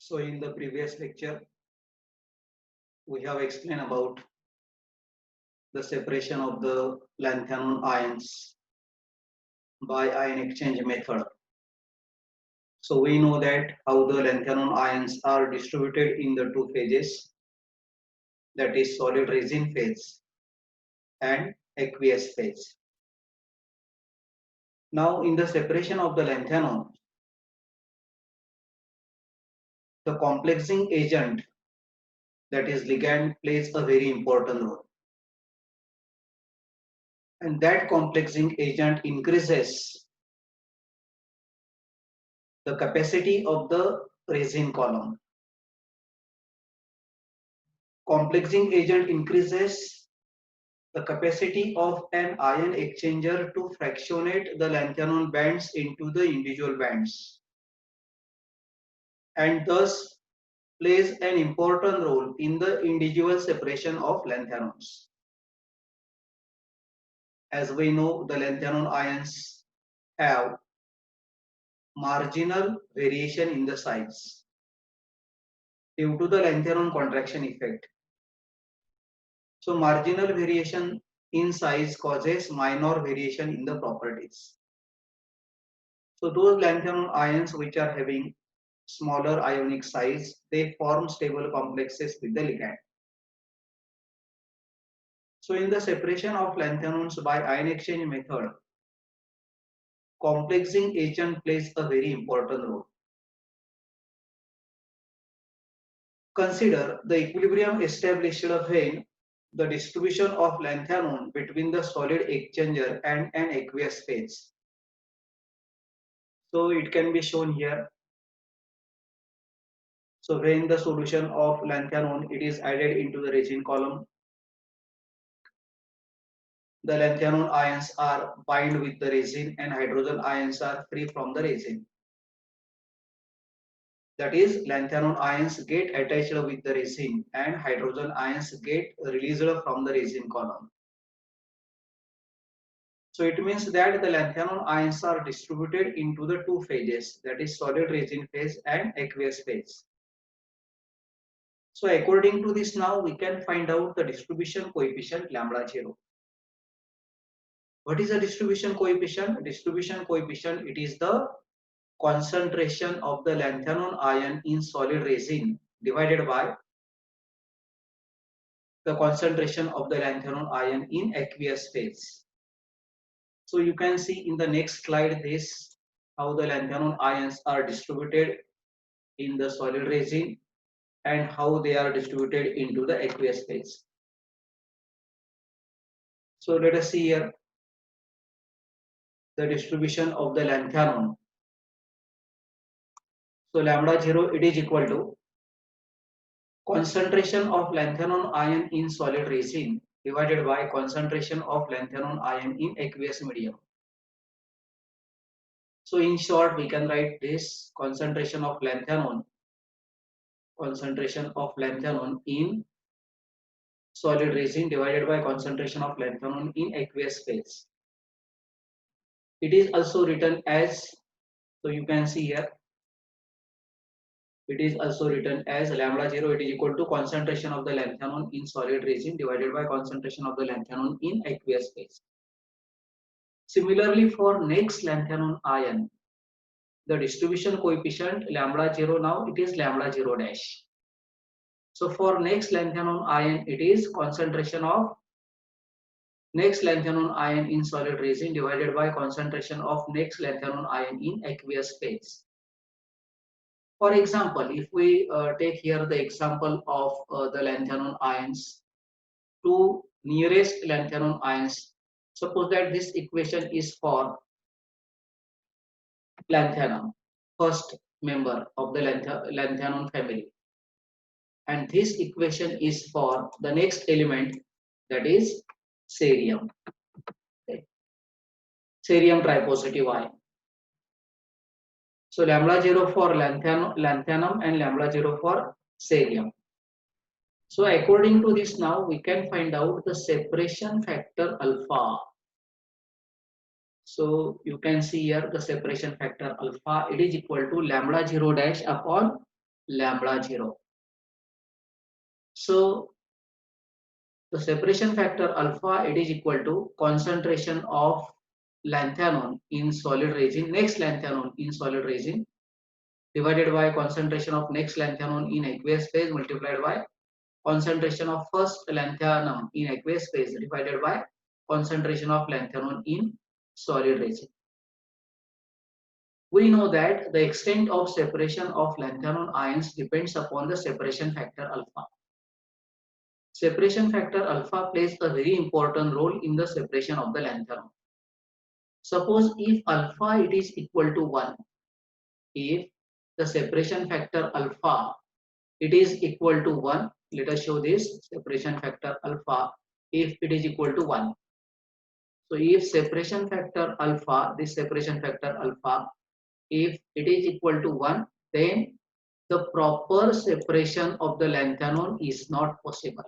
So in the previous lecture, we have explained about the separation of the lanthanum ions by ion exchange method. So we know that how the lanthanum ions are distributed in the two phases, that is solid resin phase and aqueous phase. Now in the separation of the lanthanum, the complexing agent, that is ligand, plays a very important role. And that complexing agent increases the capacity of the resin column. Complexing agent increases the capacity of an ion exchanger to fractionate the lanthanum bands into the individual bands, and thus plays an important role in the individual separation of lanthanums. As we know, the lanthanum ions have marginal variation in the size due to the lanthanum contraction effect. So marginal variation in size causes minor variation in the properties. So those lanthanum ions which are having smaller ionic size, they form stable complexes with the ligand. So in the separation of lanthanums by ion exchange method, complexing agent plays a very important role. Consider the equilibrium established when the distribution of lanthanum between the solid exchanger and an aqueous phase. So it can be shown here. So when the solution of lanthanum it is added into the resin column, the lanthanum ions are bind with the resin and hydrogen ions are free from the resin. That is, lanthanum ions get attached with the resin and hydrogen ions get released from the resin column. So it means that the lanthanum ions are distributed into the two phases, that is solid resin phase and aqueous phase. So according to this, now we can find out the distribution coefficient lambda 0. What is the distribution coefficient? Distribution coefficient, it is the concentration of the lanthanum ion in solid resin divided by the concentration of the lanthanum ion in aqueous phase. So you can see in the next slide this how the lanthanum ions are distributed in the solid resin and how they are distributed into the aqueous phase. So let us see here the distribution of the lanthanum. So lambda 0 it is equal to concentration of lanthanum ion in solid resin divided by concentration of lanthanum ion in aqueous medium. So in short, we can write this concentration of lanthanum in solid resin divided by concentration of lanthanum in aqueous phase. It is also written as, so you can see here, it is also written as lambda 0 it is equal to concentration of the lanthanum in solid resin divided by concentration of the lanthanum in aqueous phase. Similarly, for next lanthanum ion, the distribution coefficient lambda 0, now it is lambda 0 dash. So for next lanthanum ion, it is concentration of next lanthanum ion in solid resin divided by concentration of next lanthanum ion in aqueous phase. For example, if we take here the example of the lanthanum ions, two nearest lanthanum ions, suppose that this equation is for lanthanum, first member of the lanthanum family, and this equation is for the next element, that is cerium. Okay. Cerium tripositive ion. So lambda 0 for lanthanum and lambda 0 for cerium. So according to this, now we can find out the separation factor alpha. So you can see here the separation factor alpha, it is equal to lambda 0 dash upon lambda 0. So the separation factor alpha, it is equal to concentration of lanthanum in solid resin, next lanthanum in solid resin, divided by concentration of next lanthanum in aqueous phase multiplied by concentration of first lanthanum in aqueous phase divided by concentration of lanthanum in solid resin. We know that the extent of separation of lanthanum ions depends upon the separation factor alpha. Separation factor alpha plays a very important role in the separation of the lanthanum. Suppose if alpha it is equal to 1, if the separation factor alpha it is equal to 1, let us show this separation factor alpha if it is equal to 1. So if separation factor alpha, this separation factor alpha, if it is equal to 1, then the proper separation of the lanthanum is not possible.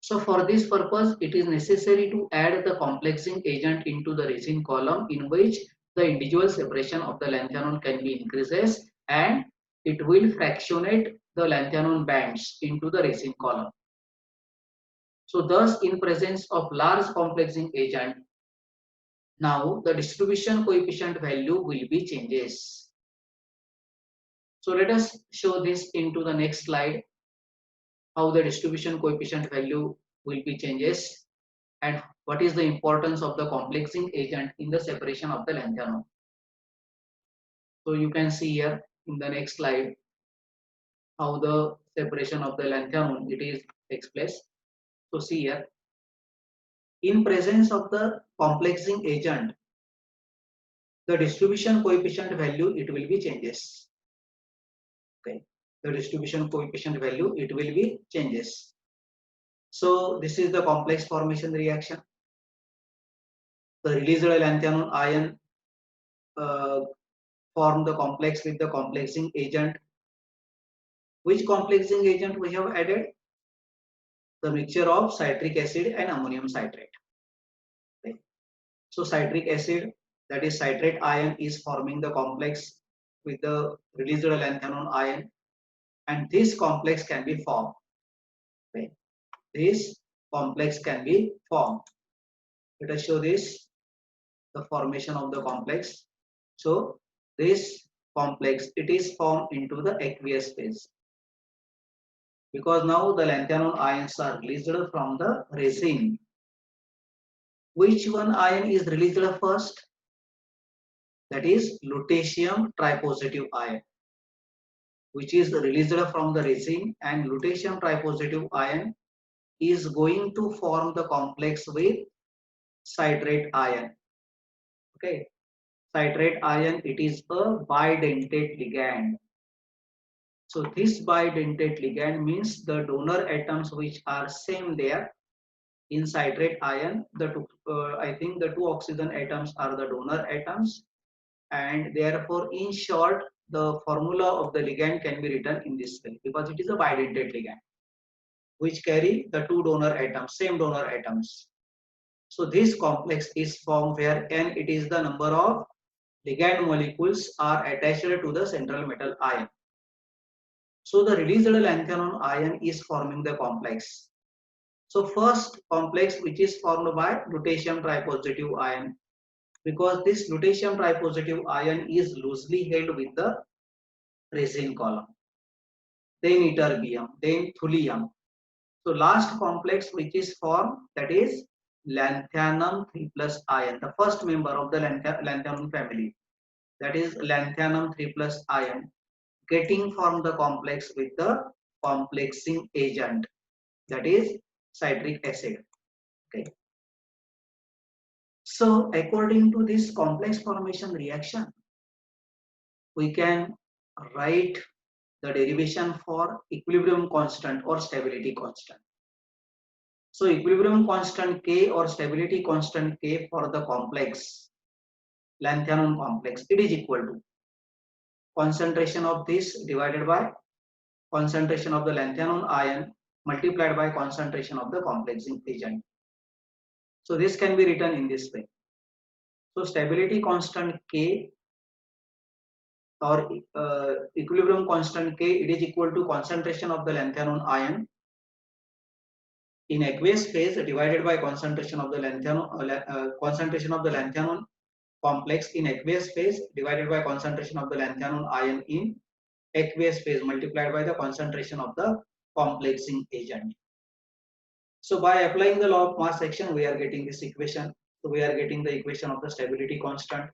So for this purpose, it is necessary to add the complexing agent into the resin column in which the individual separation of the lanthanum can be increases and it will fractionate the lanthanum bands into the resin column. So thus in presence of large complexing agent, now the distribution coefficient value will be changes. So let us show this into the next slide, how the distribution coefficient value will be changes and what is the importance of the complexing agent in the separation of the lanthanum. So you can see here in the next slide how the separation of the lanthanum it is takes place. So see here, in presence of the complexing agent, the distribution coefficient value it will be changes. Okay, the distribution coefficient value it will be changes. So this is the complex formation reaction. The released lanthanum ion form the complex with the complexing agent. Which complexing agent we have added? The mixture of citric acid and ammonium citrate. Okay. So citric acid, that is citrate ion, is forming the complex with the released lanthanum ion, and this complex can be formed. Okay. This complex can be formed. Let us show this, the formation of the complex. So this complex it is formed into the aqueous phase because now the lanthanum ions are released from the resin. Which one ion is released first? That is lutetium tripositive ion, which is released from the resin, and lutetium tripositive ion is going to form the complex with citrate ion. Okay, citrate ion it is a bidentate ligand. So this bidentate ligand means the donor atoms which are same there in citrate ion. The two, I think the two oxygen atoms are the donor atoms, and therefore in short the formula of the ligand can be written in this way because it is a bidentate ligand which carry the two donor atoms, same donor atoms. So this complex is formed where n it is the number of ligand molecules are attached to the central metal ion. So the released lanthanum ion is forming the complex. So first complex which is formed by lutetium tripositive ion, because this lutetium tripositive ion is loosely held with the resin column. Then ytterbium, then thulium. So last complex which is formed, that is lanthanum 3+ ion, the first member of the lanthanum family, that is lanthanum 3+ ion, getting formed the complex with the complexing agent, that is citric acid. Okay. So according to this complex formation reaction, we can write the derivation for equilibrium constant or stability constant. So equilibrium constant K or stability constant K for the complex lanthanum complex, it is equal to concentration of this divided by concentration of the lanthanum ion multiplied by concentration of the complexing agent. So this can be written in this way. So stability constant K or equilibrium constant K, it is equal to concentration of the lanthanum ion in aqueous phase divided by concentration of the lanthanum complex in aqueous phase divided by concentration of the lanthanum ion in aqueous phase multiplied by the concentration of the complexing agent. So by applying the law of mass action, we are getting this equation. So we are getting the equation of the stability constant.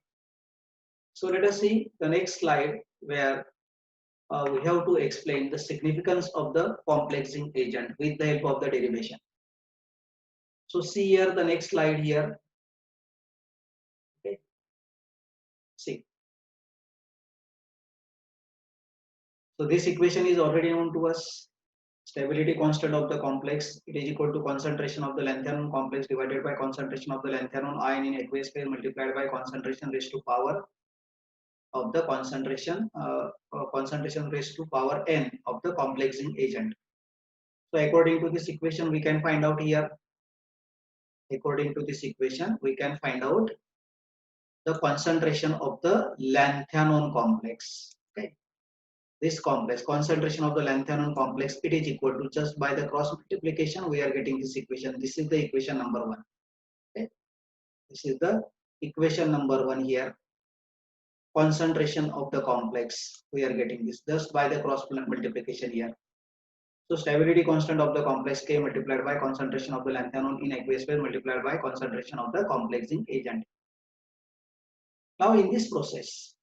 So let us see the next slide where we have to explain the significance of the complexing agent with the help of the derivation. So see here the next slide here. Okay. See. So this equation is already known to us. Stability constant of the complex, it is equal to concentration of the lanthanum complex divided by concentration of the lanthanum ion in aqueous phase multiplied by concentration raised to power of the concentration raised to power n of the complexing agent. So according to this equation, we can find out here. According to this equation, we can find out the concentration of the lanthanum complex. Okay. This complex, concentration of the lanthanum complex, it is equal to, just by the cross multiplication, we are getting this equation. This is the equation number 1. Okay. This is the equation number 1 here. Concentration of the complex, we are getting this just by the cross multiplication here. So stability constant of the complex K multiplied by concentration of the lanthanum in aqueous phase multiplied by concentration of the complexing agent. Now in this process,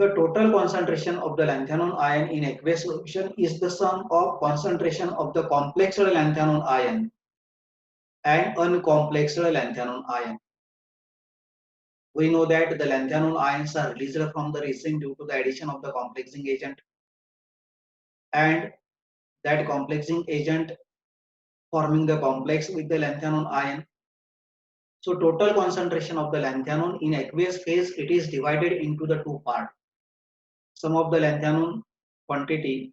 the total concentration of the lanthanum ion in aqueous solution is the sum of concentration of the complexed lanthanum ion and uncomplexed lanthanum ion. We know that the lanthanum ions are released from the resin due to the addition of the complexing agent, and that complexing agent forming the complex with the lanthanum ion. So total concentration of the lanthanum in aqueous phase, it is divided into the two parts. Some of the lanthanum quantity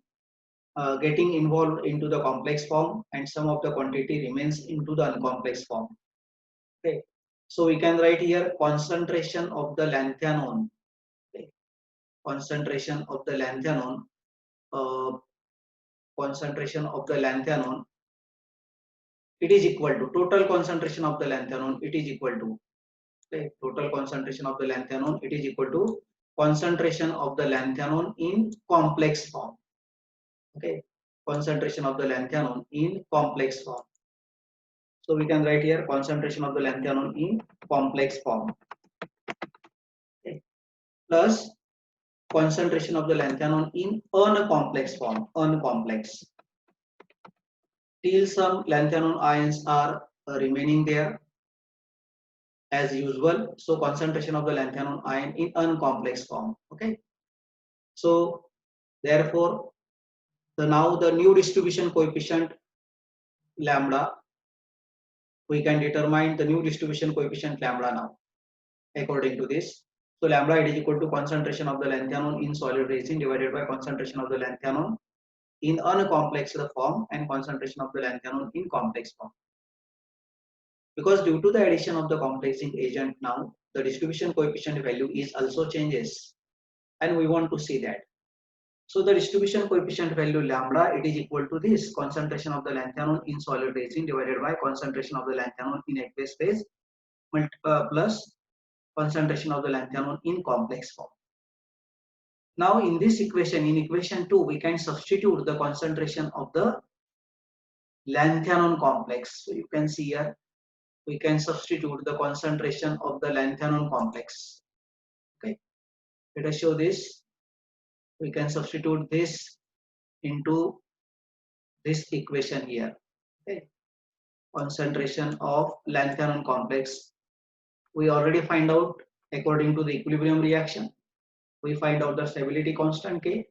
getting involved into the complex form, and some of the quantity remains into the uncomplex form. Okay. So we can write here concentration of the lanthanum. Okay. Concentration of the lanthanum. Concentration of the lanthanum. It is equal to total concentration of the lanthanum. It is equal to, okay, total concentration of the lanthanum. It is equal to concentration of the lanthanum in complex form. Okay, concentration of the lanthanum in complex form. So we can write here concentration of the lanthanum in complex form. Okay. Plus concentration of the lanthanum in uncomplex form. Uncomplex. Till some lanthanum ions are remaining there as usual. So concentration of the lanthanum ion in uncomplex form. Okay. So therefore, now the new distribution coefficient lambda, we can determine the new distribution coefficient lambda now according to this. So lambda, it is equal to concentration of the lanthanum in solid resin divided by concentration of the lanthanum in uncomplexed form and concentration of the lanthanum in complex form. Because due to the addition of the complexing agent, now the distribution coefficient value is also changes, and we want to see that. So the distribution coefficient value lambda, it is equal to this concentration of the lanthanum in solid resin divided by concentration of the lanthanum in aqueous phase plus concentration of the lanthanum in complex form. Now in this equation, in equation 2, we can substitute the concentration of the lanthanum complex. So you can see here, we can substitute the concentration of the lanthanum complex. Okay, let us show this. We can substitute this into this equation here. Okay, concentration of lanthanum complex. We already find out according to the equilibrium reaction. We find out the stability constant K,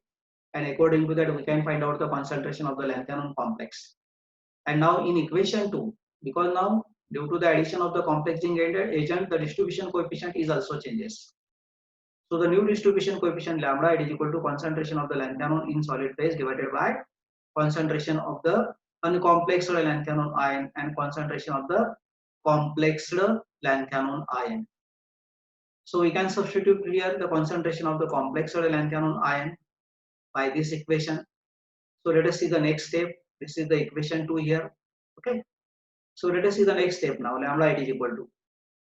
and according to that we can find out the concentration of the lanthanum complex. And now in equation 2, because now due to the addition of the complexing agent, the distribution coefficient is also changes. So the new distribution coefficient lambda, it is equal to concentration of the lanthanum in solid phase divided by concentration of the uncomplexed lanthanum ion and concentration of the complexed lanthanum ion. So we can substitute here the concentration of the complex or lanthanum ion by this equation. So let us see the next step. This is the equation 2 here. Okay. So let us see the next step now. Lambda it is equal to.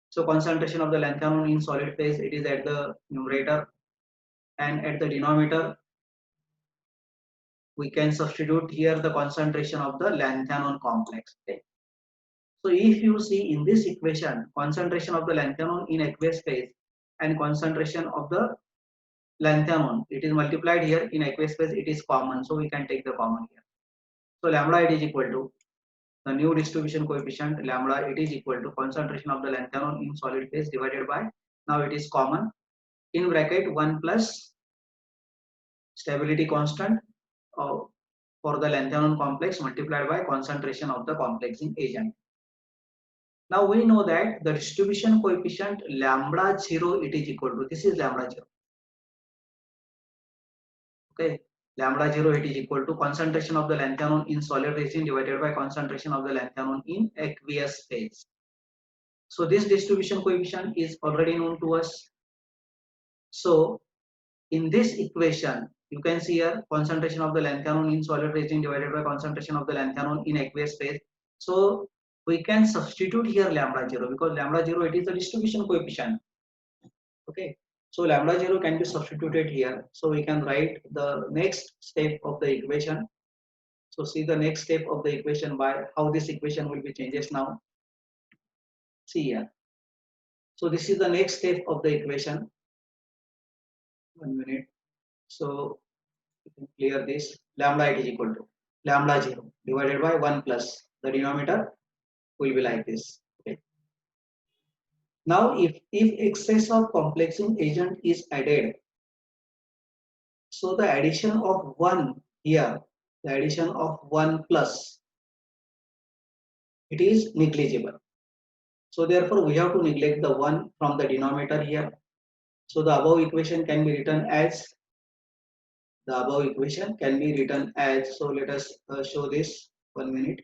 So concentration of the lanthanum in solid phase, it is at the numerator, and at the denominator we can substitute here the concentration of the lanthanum complex. Okay. So if you see in this equation, concentration of the lanthanum in aqueous phase and concentration of the lanthanum, it is multiplied here in aqueous phase, it is common, so we can take the common here. So lambda it is equal to the new distribution coefficient lambda, it is equal to concentration of the lanthanum in solid phase divided by, now it is common, in bracket 1 plus stability constant for the lanthanum complex multiplied by concentration of the complexing agent. Now we know that the distribution coefficient lambda 0 it is equal to, this is lambda 0. Okay, lambda 0 it is equal to concentration of the lanthanum in solid resin divided by concentration of the lanthanum in aqueous phase. So this distribution coefficient is already known to us. So in this equation you can see here concentration of the lanthanum in solid resin divided by concentration of the lanthanum in aqueous phase. So we can substitute here lambda 0 because lambda 0 it is the distribution coefficient. Okay, so lambda 0 can be substituted here. So we can write the next step of the equation. So see the next step of the equation by how this equation will be changes now. See here. So this is the next step of the equation. 1 minute. So you can clear this. Lambda it is equal to lambda 0 divided by 1 plus the denominator will be like this. Okay. Now if excess of complexing agent is added, so the addition of 1 here, the addition of 1 plus, it is negligible. So therefore we have to neglect the 1 from the denominator here. So the above equation can be written as, so let us show this. 1 minute.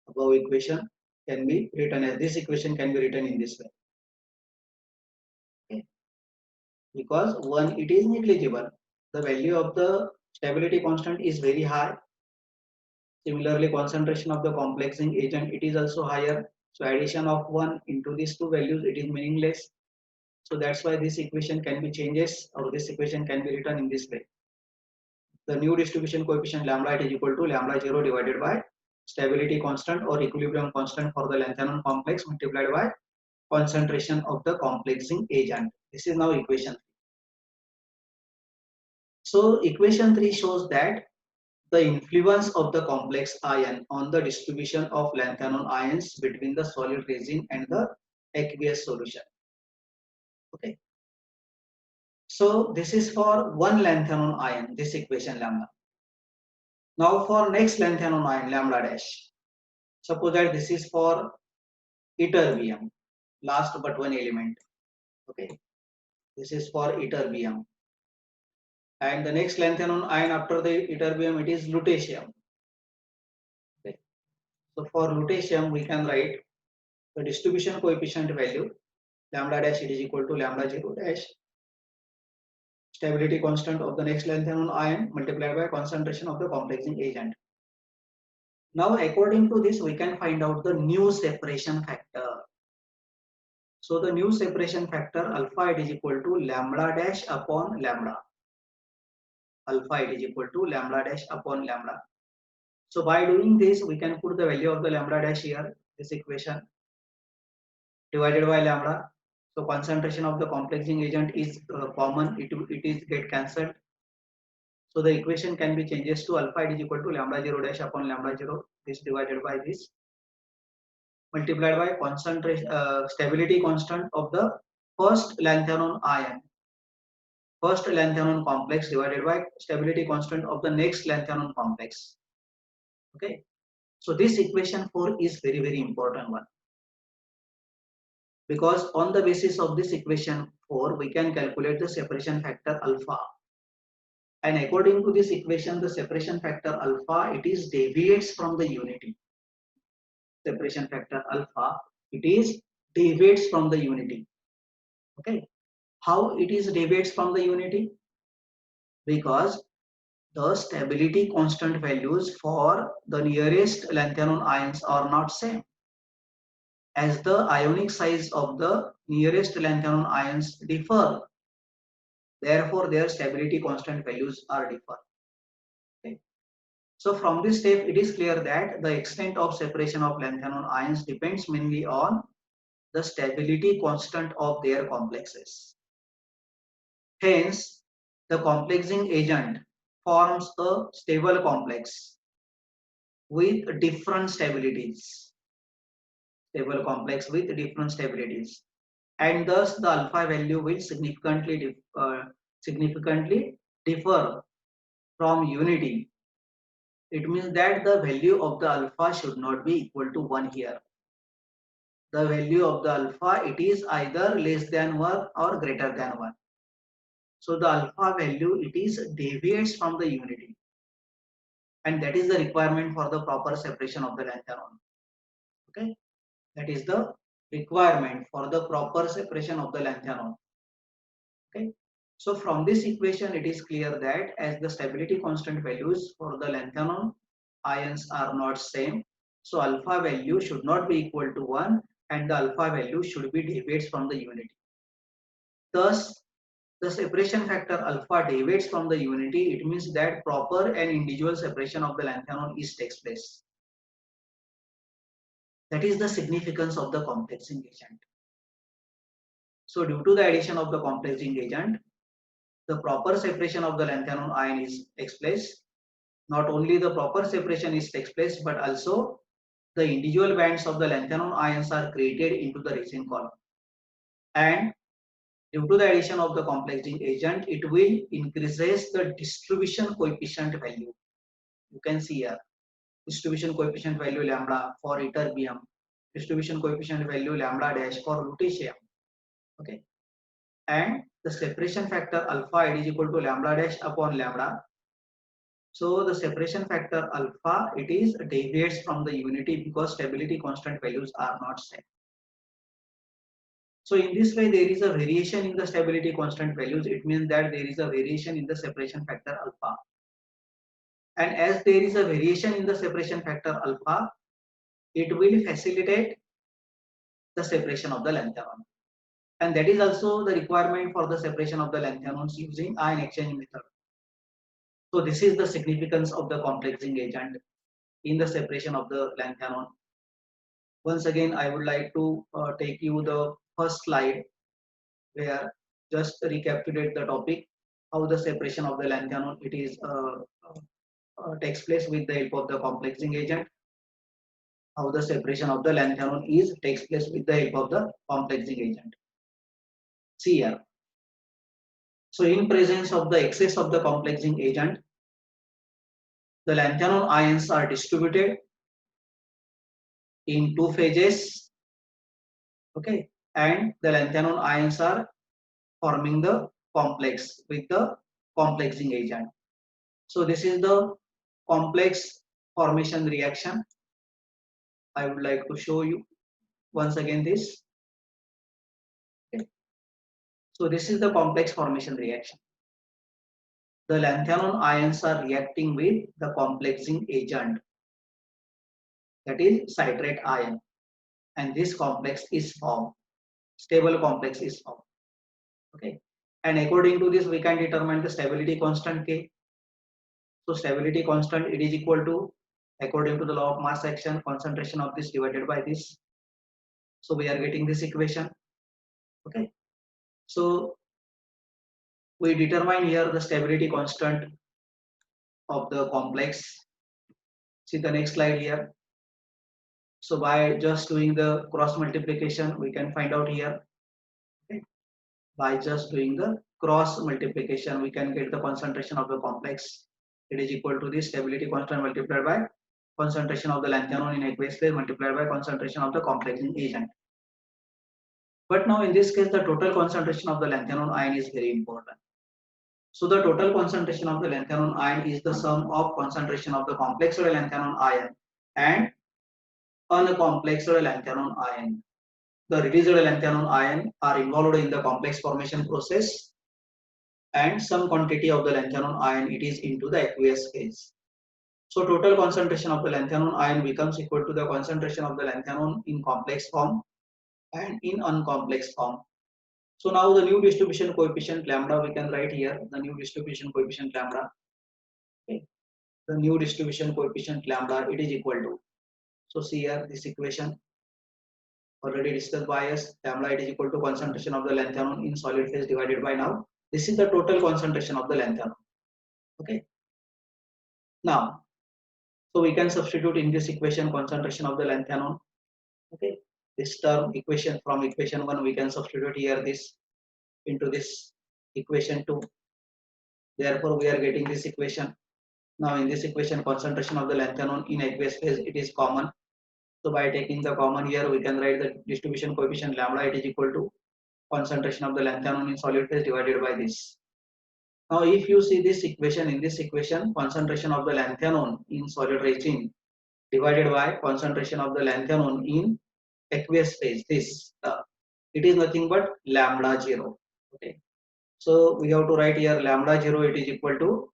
Above equation can be written as, this equation can be written in this way. Okay. Because 1 it is negligible. The value of the stability constant is very high. Similarly, concentration of the complexing agent it is also higher. So addition of 1 into these two values it is meaningless. So that's why this equation can be changes, or this equation can be written in this way. The new distribution coefficient lambda it is equal to lambda 0 divided by stability constant or equilibrium constant for the lanthanum complex multiplied by concentration of the complexing agent. This is now equation 3. So equation 3 shows that the influence of the complex ion on the distribution of lanthanum ions between the solid resin and the aqueous solution. Okay. So this is for one lanthanum ion, this equation lambda. Now for next lanthanum ion lambda dash. Suppose that this is for ytterbium, last but one element. Okay. This is for ytterbium. And the next lanthanum ion after the ytterbium it is lutetium. Okay. So for lutetium we can write the distribution coefficient value lambda dash it is equal to lambda 0 dash stability constant of the next lanthanum ion multiplied by concentration of the complexing agent. Now according to this we can find out the new separation factor. So the new separation factor alpha it is equal to lambda dash upon lambda. Alpha it is equal to lambda dash upon lambda. So by doing this we can put the value of the lambda dash here, this equation, divided by lambda. So concentration of the complexing agent is common, it is get cancelled. So the equation can be changes to alpha it is equal to lambda 0 dash upon lambda 0, this divided by this, multiplied by concentration stability constant of the first lanthanum ion, first lanthanum complex divided by stability constant of the next lanthanum complex. Okay. So this equation 4 is very important one, because on the basis of this equation 4 we can calculate the separation factor alpha, and according to this equation the separation factor alpha it is deviates from the unity. Separation factor alpha it is deviates from the unity. Okay, how it is deviates from the unity? Because the stability constant values for the nearest lanthanol ions are not same. As the ionic size of the nearest lanthanol ions differ, therefore their stability constant values are differ. Okay. So from this step, it is clear that the extent of separation of lanthanol ions depends mainly on the stability constant of their complexes. Hence, the complexing agent forms a stable complex with different stabilities, stable complex with different stabilities, and thus the alpha value will significantly differ from unity. It means that the value of the alpha should not be equal to 1 here. The value of the alpha, it is either less than 1 or greater than 1. So the alpha value, it is deviates from the unity, and that is the requirement for the proper separation of the lanthanol. Okay, that is the requirement for the proper separation of the lanthanol. Okay, so from this equation, it is clear that as the stability constant values for the lanthanol ions are not same, so alpha value should not be equal to 1, and the alpha value should be deviates from the unity. Thus, the separation factor alpha deviates from the unity. It means that proper and individual separation of the lanthanol is takes place. That is the significance of the complexing agent. So due to the addition of the complexing agent, the proper separation of the lanthanol ion is takes place. Not only the proper separation is takes place, but also the individual bands of the lanthanol ions are created into the resin column. And due to the addition of the complexing agent, it will increases the distribution coefficient value. You can see here distribution coefficient value lambda for ytterbium, distribution coefficient value lambda dash for lutetium. Okay, and the separation factor alpha, it is equal to lambda dash upon lambda. So the separation factor alpha, it is deviates from the unity because stability constant values are not same. So in this way, there is a variation in the stability constant values. It means that there is a variation in the separation factor alpha. And as there is a variation in the separation factor alpha, it will facilitate the separation of the lanthanol. And that is also the requirement for the separation of the lanthanols using ion exchange method. So this is the significance of the complexing agent in the separation of the lanthanol. Once again, I would like to take you the first slide where just recapitulate the topic, how the separation of the lanthanol it is takes place with the help of the complexing agent, how the separation of the lanthanol is takes place with the help of the complexing agent. See here. So in presence of the excess of the complexing agent, the lanthanol ions are distributed in two phases. Okay, and the lanthanol ions are forming the complex with the complexing agent. So this is the complex formation reaction. I would like to show you once again this. Okay. So this is the complex formation reaction. The lanthanol ions are reacting with the complexing agent, that is citrate ion, and this complex is formed. Stable complex is formed. Okay, and according to this, we can determine the stability constant K. So stability constant, it is equal to, according to the law of mass action, concentration of this divided by this. So we are getting this equation. Okay, so we determine here the stability constant of the complex. See the next slide here. So by just doing the cross multiplication, we can find out here. Okay, by just doing the cross multiplication, we can get the concentration of the complex. It is equal to the stability constant multiplied by concentration of the lanthanol in aqueous phase multiplied by concentration of the complexing agent. But now in this case, the total concentration of the lanthanol ion is very important. So the total concentration of the lanthanol ion is the sum of concentration of the complexed lanthanol ion and uncomplexed lanthanol ion. the released lanthanum ion are involved in the complex formation process, and some quantity of the lanthanum ion it is into the aqueous phase. So total concentration of the lanthanum ion becomes equal to the concentration of the lanthanum in complex form and in uncomplex form. So now the new distribution coefficient lambda we can write here, the new distribution coefficient lambda. Okay. The new distribution coefficient lambda it is equal to, so see here this equation already discussed by us, lambda it is equal to concentration of the lanthanum in solid phase divided by, now this is the total concentration of the lanthanum. Okay. Now so we can substitute in this equation concentration of the lanthanum. Okay, this term equation from equation 1 we can substitute here this into this equation 2. Therefore we are getting this equation. Now in this equation concentration of the lanthanum in aqueous phase it is common. So by taking the common here we can write the distribution coefficient lambda it is equal to concentration of the lanthanum in solid phase divided by this. Now if you see this equation, in this equation concentration of the lanthanum in solid regime divided by concentration of the lanthanum in aqueous phase, this it is nothing but lambda 0. Okay, so we have to write here lambda 0 it is equal to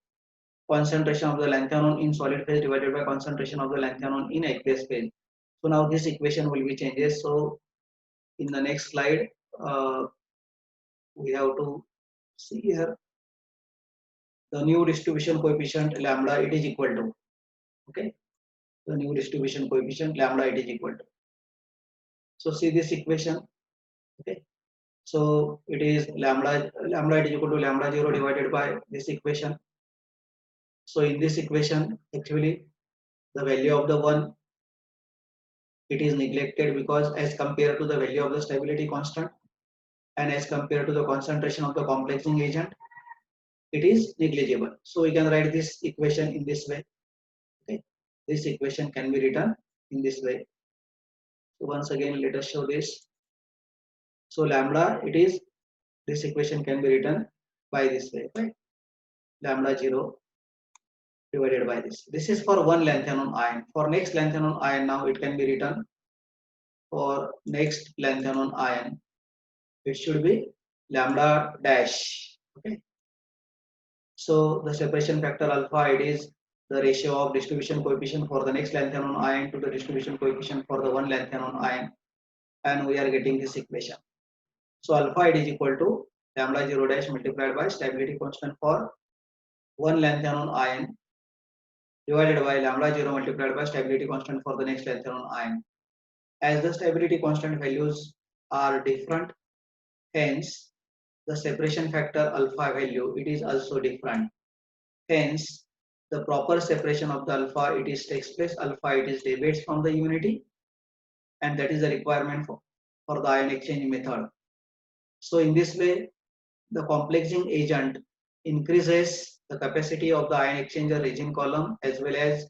concentration of the lanthanum in solid phase divided by concentration of the lanthanum in aqueous phase. So now this equation will be changes. So in the next slide we have to see here the new distribution coefficient lambda it is equal to, okay, the new distribution coefficient lambda it is equal to, so see this equation. Okay, so it is lambda it is equal to lambda 0 divided by this equation. So in this equation actually the value of the 1 it is neglected, because as compared to the value of the stability constant and as compared to the concentration of the complexing agent it is negligible. So we can write this equation in this way. Okay, this equation can be written in this way. So once again let us show this. So lambda it is, this equation can be written by this way, right? Lambda 0 divided by this. This is for one lanthanum ion. For next lanthanum ion now it can be written, for next lanthanum ion it should be lambda dash. Okay, so the separation factor alpha it is the ratio of distribution coefficient for the next lanthanum ion to the distribution coefficient for the one lanthanum ion, and we are getting this equation. So alpha it is equal to lambda 0 dash multiplied by stability constant for one lanthanum ion divided by lambda 0 multiplied by stability constant for the next lanthanum ion. As the stability constant values are different, hence the separation factor alpha value it is also different. Hence the proper separation of the alpha it is takes place, alpha it is deviates from the unity, and that is the requirement for the ion exchange method. So in this way the complexing agent increases the capacity of the ion exchanger resin column, as well as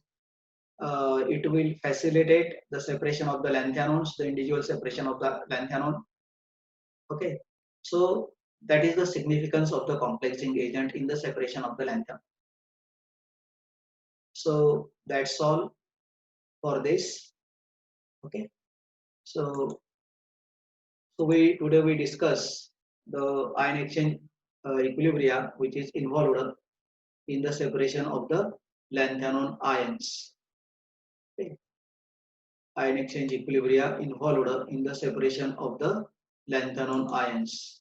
it will facilitate the separation of the lanthanums, the individual separation of the lanthanum. Okay, so that is the significance of the complexing agent in the separation of the lanthanum. So that's all for this. Okay, so today we discuss the ion exchange equilibria which is involved in the separation of the lanthanum ions. Okay. Ion exchange equilibria involved in the separation of the lanthanum ions.